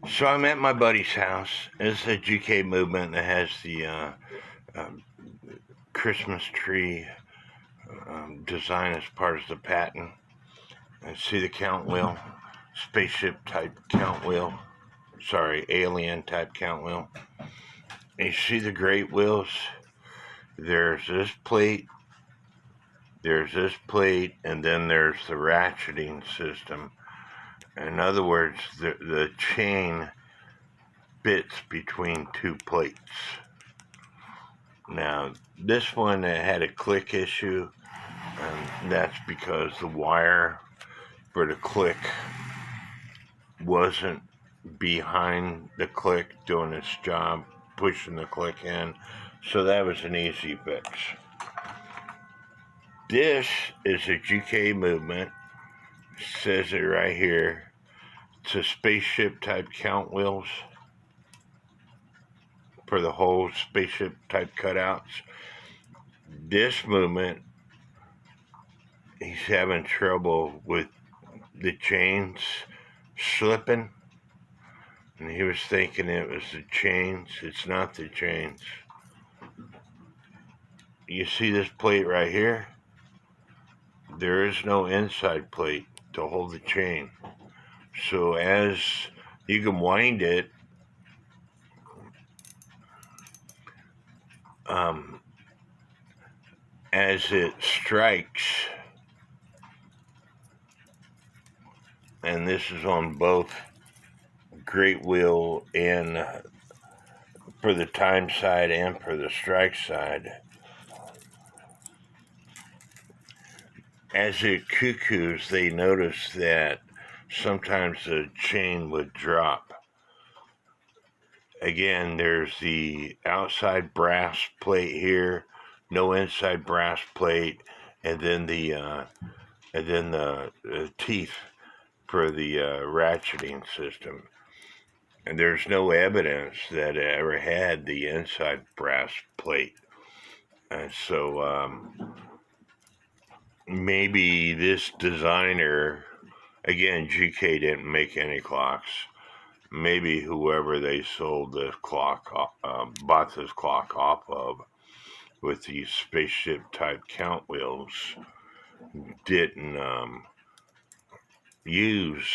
So I'm at my buddy's house. It's a GK movement that has the um, Christmas tree design as part of the patent. I see the count wheel, spaceship type count wheel. Sorry, alien type count wheel. And you see the great wheels. There's this plate. And then there's the ratcheting system. In other words, the chain bits between two plates. Now, this one had a click issue, and that's because the wire for the click wasn't behind the click doing its job, pushing the click in. So that was an easy fix. This is a GK movement. It says it right here. It's a spaceship type count wheels for the whole spaceship type cutouts. This movement, he's having trouble with the chains slipping, and he was thinking it was the chains. It's not the chains. You see this plate right here? There is no inside plate to hold the chain. So as you can wind it, as it strikes, and this is on both great wheel and for the time side and for the strike side, as it cuckoos, they notice that sometimes the chain would drop. Again, there's the outside brass plate here, no inside brass plate, and then the teeth for the ratcheting system. And there's no evidence that it ever had the inside brass plate. And so maybe this designer, again, GK didn't make any clocks. Maybe whoever they sold this clock, bought this clock off of with these spaceship type count wheels, didn't use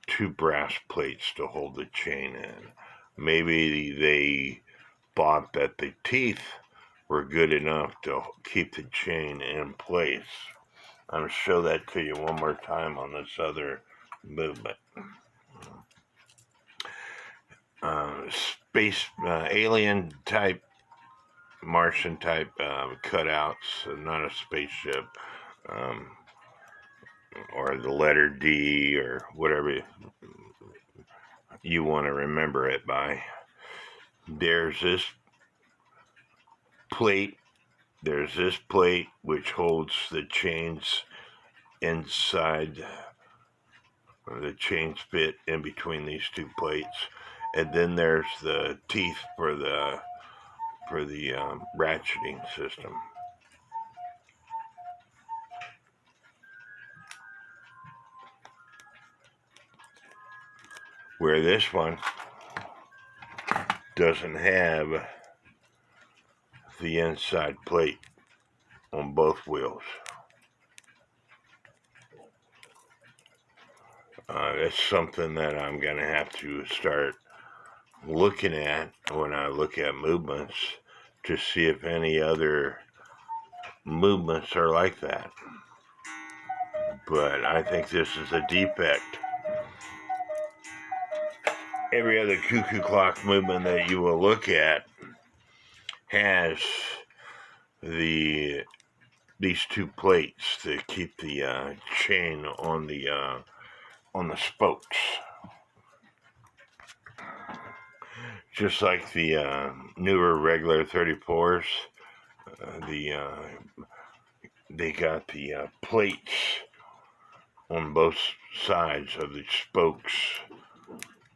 two brass plates to hold the chain in. Maybe they thought that the teeth were good enough to keep the chain in place. I'm going to show that to you one more time on this other movement. Space alien type, Martian type cutouts, not a spaceship, or the letter D, or whatever you want to remember it by. There's this plate which holds the chains inside, the chains fit in between these two plates, and then there's the teeth for the ratcheting system. Where this one doesn't have the inside plate on both wheels. That's something that I'm going to have to start looking at when I look at movements to see if any other movements are like that. But I think this is a defect. Every other cuckoo clock movement that you will look at has these two plates to keep the chain on the spokes. Just like the newer regular 34s, they got the plates on both sides of the spokes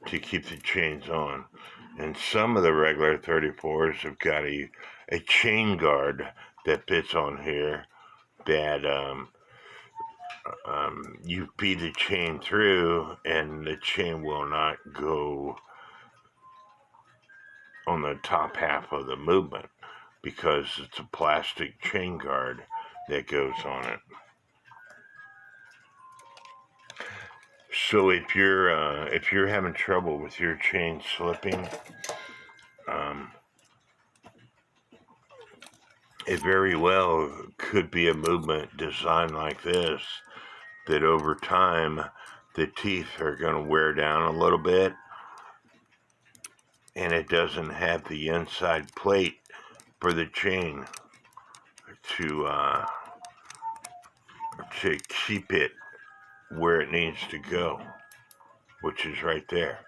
to keep the chains on. And some of the regular 34s have got a chain guard that fits on here that you feed the chain through, and the chain will not go on the top half of the movement because it's a plastic chain guard that goes on it. So if you're having trouble with your chain slipping, it very well could be a movement designed like this, that over time the teeth are going to wear down a little bit, and it doesn't have the inside plate for the chain to keep it where it needs to go, which is right there.